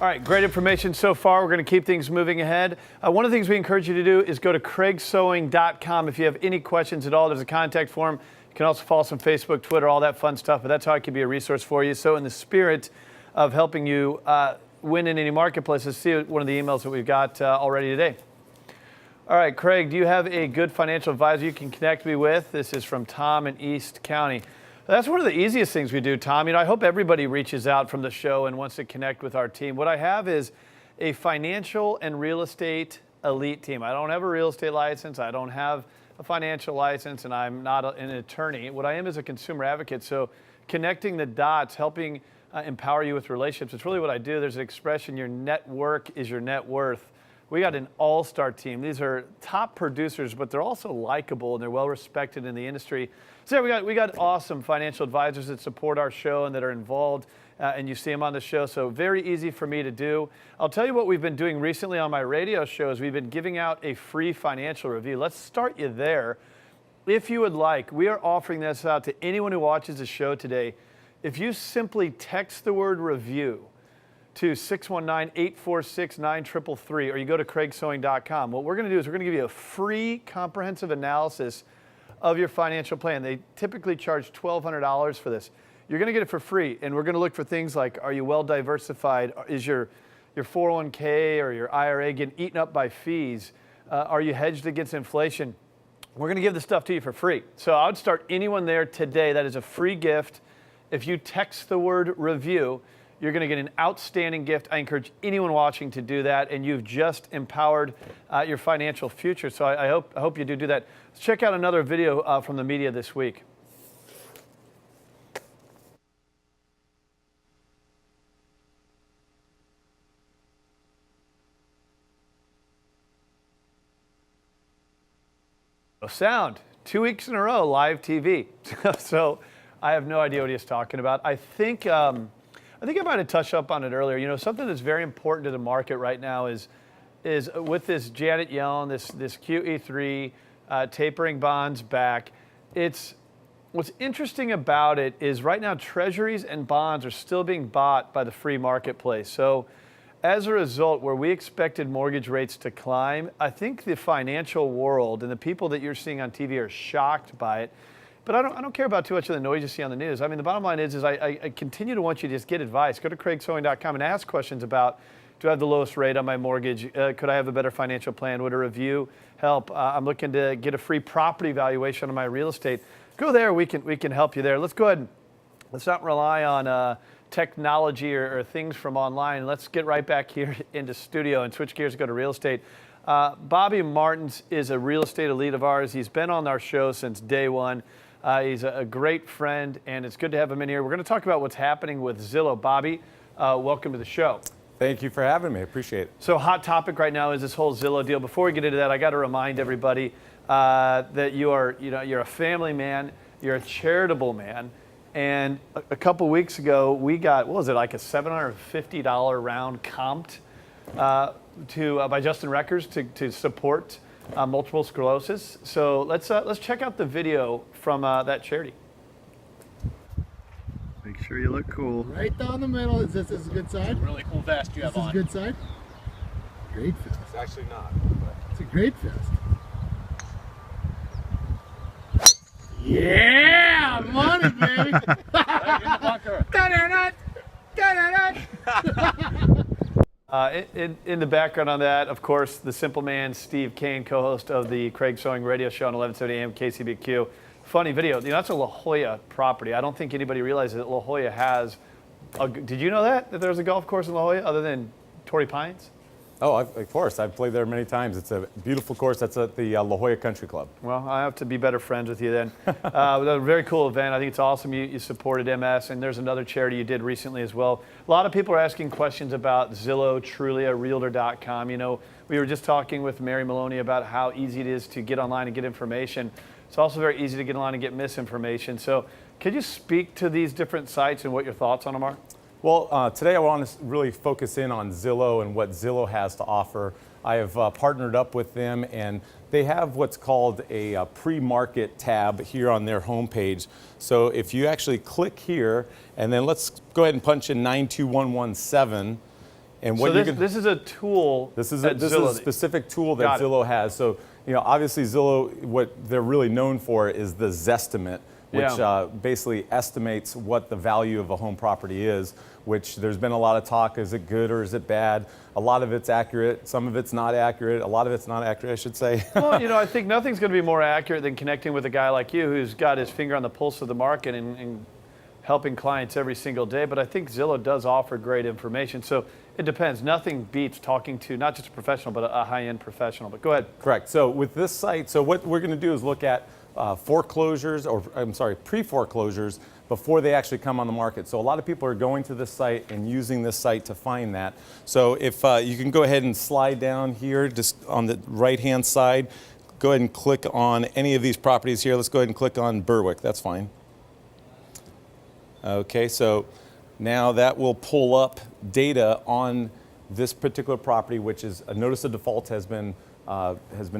All right, great information so far. We're going to keep things moving ahead. One of the things we encourage you to do is go to craigsowing.com. If you have any questions at all, there's a contact form. You can also follow us on Facebook, Twitter, all that fun stuff, but that's how it can be a resource for you. So in the spirit of helping you win in any marketplace, let's see one of the emails that we've got already today. All right, Craig, do you have a good financial advisor you can connect me with? This is from Tom in East County. That's one of the easiest things we do, Tom. I hope everybody reaches out from the show and wants to connect with our team. What I have is a financial and real estate elite team. I don't have a real estate license. I don't have a financial license, and I'm not an attorney. What I am is a consumer advocate. So connecting the dots, helping empower you with relationships. It's really what I do. There's an expression, your network is your net worth. We got an all-star team. These are top producers, but they're also likable and they're well respected in the industry. So yeah, we got awesome financial advisors that support our show and that are involved, and you see them on the show. So very easy for me to do. I'll tell you what we've been doing recently on my radio shows. We've been giving out a free financial review. Let's start you there. If you would like, we are offering this out to anyone who watches the show today. If you simply text the word review to 619-846-9333, or you go to craigsowing.com. What we're going to do is we're going to give you a free comprehensive analysis of your financial plan. They typically charge $1,200 for this. You're going to get it for free, and we're going to look for things like, are you well diversified? Is your 401k or your IRA getting eaten up by fees? Are you hedged against inflation? We're going to give this stuff to you for free. So I would start anyone there today. That is a free gift. If you text the word review, you're going to get an outstanding gift. I encourage anyone watching to do that, and you've just empowered your financial future. So I hope you do that. Let's check out another video from the media this week. Sound, 2 weeks in a row, live TV. So I have no idea what he's talking about. I think I might have touched up on it earlier. Something that's very important to the market right now is with this Janet Yellen, this QE3 tapering bonds back. What's interesting about it is right now treasuries and bonds are still being bought by the free marketplace. So as a result, where we expected mortgage rates to climb, I think the financial world and the people that you're seeing on TV are shocked by it. But I don't care about too much of the noise you see on the news. I mean, the bottom line is I continue to want you to just get advice. Go to craigsowing.com and ask questions about, do I have the lowest rate on my mortgage? Could I have a better financial plan? Would a review help? I'm looking to get a free property valuation on my real estate. Go there. We can help you there. Let's go ahead and let's not rely on technology or things from online. Let's get right back here into studio and switch gears and go to real estate. Bobby Martins is a real estate elite of ours. He's been on our show since day one. He's a great friend, and it's good to have him in here. We're going to talk about what's happening with Zillow. Bobby, welcome to the show. Thank you for having me. I appreciate it. So hot topic right now is this whole Zillow deal. Before we get into that, I got to remind everybody that you're a family man, you're a charitable man, and a couple weeks ago we got, what was it, like a $750 round comped by Justin Reckers to support multiple sclerosis. So let's check out the video from that charity. Make sure you look cool. Right down the middle. Is this a good side? It's a really cool vest you have on. This is a good side? Great vest. It's actually not. It's a great vest. Yeah! Money, baby! Right in the bunker. In the background on that, of course, the simple man, Steve Kane, co-host of the Craig Sowing radio show on 1170 AM KCBQ. Funny video. That's a La Jolla property. I don't think anybody realizes that La Jolla has did you know that there's a golf course in La Jolla other than Torrey Pines? Oh, of course. I've played there many times. It's a beautiful course. That's at the La Jolla Country Club. Well, I have to be better friends with you then. A very cool event. I think it's awesome you supported MS, and there's another charity you did recently as well. A lot of people are asking questions about Zillow, Trulia, Realtor.com. We were just talking with Mary Maloney about how easy it is to get online and get information. It's also very easy to get online and get misinformation. So could you speak to these different sites and what your thoughts on them are? Well, today I want to really focus in on Zillow and what Zillow has to offer. I have partnered up with them, and they have what's called a pre-market tab here on their homepage. So if you actually click here, and then let's go ahead and punch in 92117, And So what you this is a tool. This is at Zillow. a specific tool Got that it. Zillow has. So, obviously Zillow, what they're really known for is the Zestimate, which Yeah. basically estimates what the value of a home property is, which there's been a lot of talk, is it good or is it bad? A lot of it's accurate, some of it's not accurate, a lot of it's not accurate, I should say. Well, I think nothing's going to be more accurate than connecting with a guy like you who's got his finger on the pulse of the market and helping clients every single day. But I think Zillow does offer great information. So it depends. Nothing beats talking to not just a professional, but a high-end professional. But go ahead. Correct. So with this site, so what we're going to do is look at foreclosures, or I'm sorry, pre-foreclosures before they actually come on the market. So a lot of people are going to this site and using this site to find that. So if you can go ahead and slide down here, just on the right-hand side, go ahead and click on any of these properties here. Let's go ahead and click on Berwick. That's fine. Okay, so now that will pull up data on this particular property, which is a notice of default has been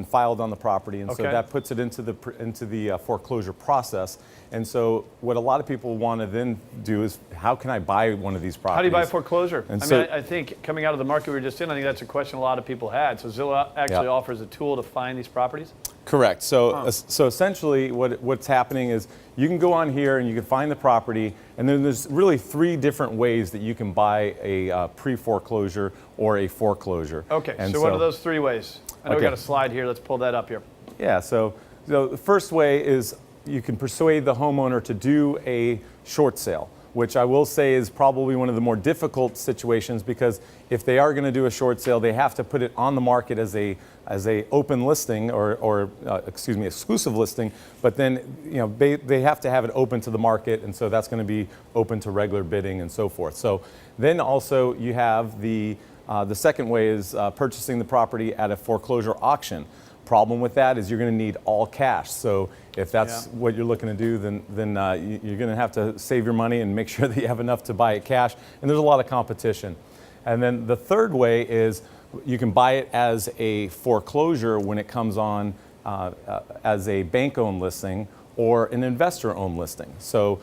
filed on the property, and so Okay. that puts it into the foreclosure process. And so what a lot of people want to then do is, how can I buy one of these properties? How do you buy foreclosure? And I so- mean, I think coming out of the market we were just in, I think that's a question a lot of people had. So Zillow actually Yeah. offers a tool to find these properties? Correct. So, so essentially, what's happening is you can go on here and you can find the property, and then there's really 3 different ways that you can buy a pre-foreclosure or a foreclosure. Okay, And so what are those 3 ways? I know we Okay. got a slide here. Let's pull that up here. Yeah. So the first way is you can persuade the homeowner to do a short sale, which I will say is probably one of the more difficult situations, because if they are going to do a short sale, they have to put it on the market as a open listing or exclusive listing, but then they have to have it open to the market, and so that's going to be open to regular bidding and so forth. So then also you have the second way is purchasing the property at a foreclosure auction. Problem with that is you're going to need all cash. So if that's what you're looking to do, then you're going to have to save your money and make sure that you have enough to buy it cash. And there's a lot of competition. And then the third way is you can buy it as a foreclosure when it comes on as a bank-owned listing or an investor-owned listing. So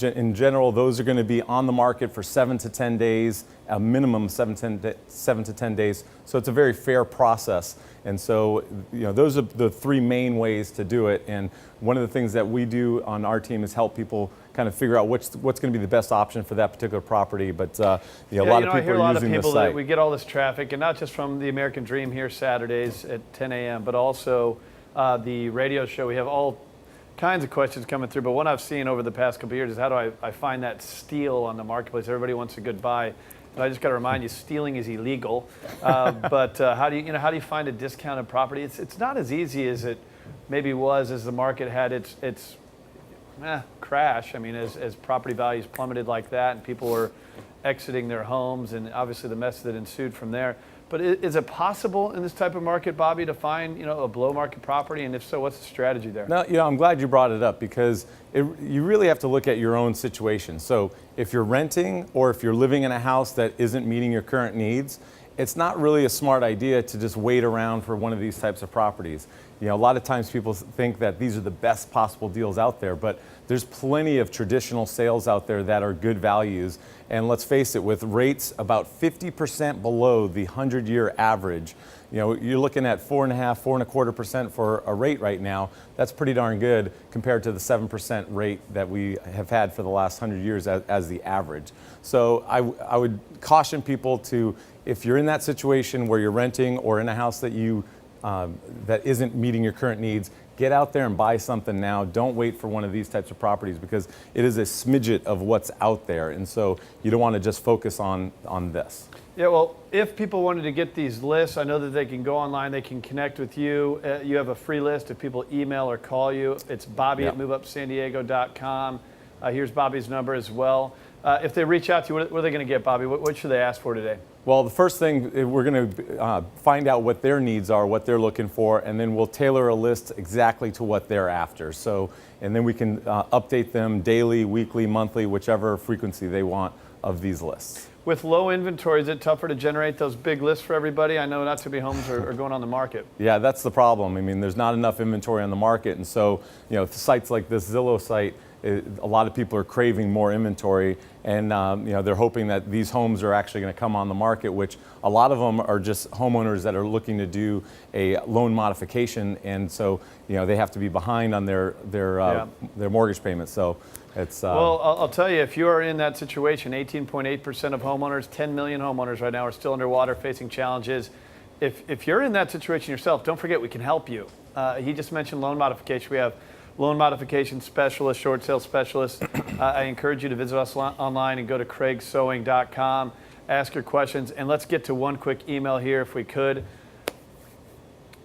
in general, those are going to be on the market for 7 to 10 days, a minimum 7 to 10 days. So it's a very fair process. And so, those are the 3 main ways to do it. And one of the things that we do on our team is help people kind of figure out what's going to be the best option for that particular property. But a lot of I people hear a are lot using of this people site. that we get all this traffic, and not just from the American Dream here Saturdays at 10 a.m., but also the radio show. We have all kinds of questions coming through, but one I've seen over the past couple of years is how do I find that steal on the marketplace? Everybody wants a good buy. And I just got to remind you, stealing is illegal. But how do you find a discounted property? It's not as easy as it maybe was as the market had its crash. I mean, as property values plummeted like that, and people were exiting their homes, and obviously the mess that ensued from there. But is it possible in this type of market, Bobby, to find a below market property? And if so, what's the strategy there? No, I'm glad you brought it up, because you really have to look at your own situation. So if you're renting or if you're living in a house that isn't meeting your current needs, it's not really a smart idea to just wait around for one of these types of properties. A lot of times people think that these are the best possible deals out there, but there's plenty of traditional sales out there that are good values. And let's face it, with rates about 50% below the 100-year average, you're looking at 4.5%, 4.25% for a rate right now. That's pretty darn good compared to the 7% rate that we have had for the last 100 years as the average. So I would caution people to, if you're in that situation where you're renting or in a house that that isn't meeting your current needs, get out there and buy something now. Don't wait for one of these types of properties, because it is a smidget of what's out there. And so you don't want to just focus on this. Yeah, well, if people wanted to get these lists, I know that they can go online, they can connect with you. You have a free list if people email or call you. It's Bobby@moveupsandiego.com. Here's Bobby's number as well. If they reach out to you, what are they going to get, Bobby? What should they ask for today? Well, the first thing, we're going to find out what their needs are, what they're looking for, and then we'll tailor a list exactly to what they're after. So, and then we can update them daily, weekly, monthly, whichever frequency they want of these lists. With low inventory, is it tougher to generate those big lists for everybody? I know not too many homes are going on the market. Yeah, that's the problem. I mean, there's not enough inventory on the market, and so sites like this Zillow site, a lot of people are craving more inventory, and they're hoping that these homes are actually going to come on the market, which a lot of them are just homeowners that are looking to do a loan modification, and so they have to be behind on their mortgage payments. So it's well, I'll tell you, if you are in that situation, 18.8% of homeowners, 10 million homeowners right now are still underwater, facing challenges. If you're in that situation yourself, don't forget we can help you. He just mentioned loan modification. We have loan modification specialists, short sale specialists. I encourage you to visit us online and go to craigsowing.com, ask your questions, and let's get to one quick email here if we could.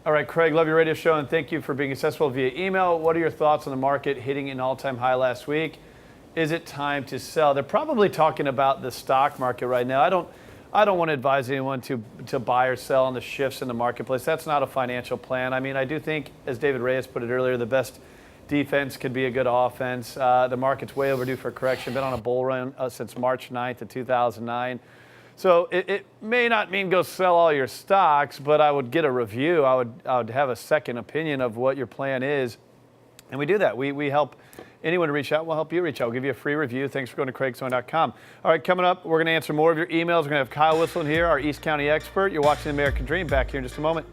All right, Craig, love your radio show, and thank you for being accessible via email. What are your thoughts on the market hitting an all-time high last week? Is it time to sell? They're probably talking about the stock market right now. I don't want to advise anyone to buy or sell on the shifts in the marketplace. That's not a financial plan. I mean, I do think, as David Reyes put it earlier, the best defense could be a good offense. The market's way overdue for a correction. Been on a bull run since March 9th of 2009. So it may not mean go sell all your stocks, but I would get a review. I would have a second opinion of what your plan is. And we do that. We help anyone to reach out. We'll help you reach out. We'll give you a free review. Thanks for going to craigsowing.com. All right, coming up, we're going to answer more of your emails. We're going to have Kyle Whistling here, our East County expert. You're watching The American Dream. Back here in just a moment.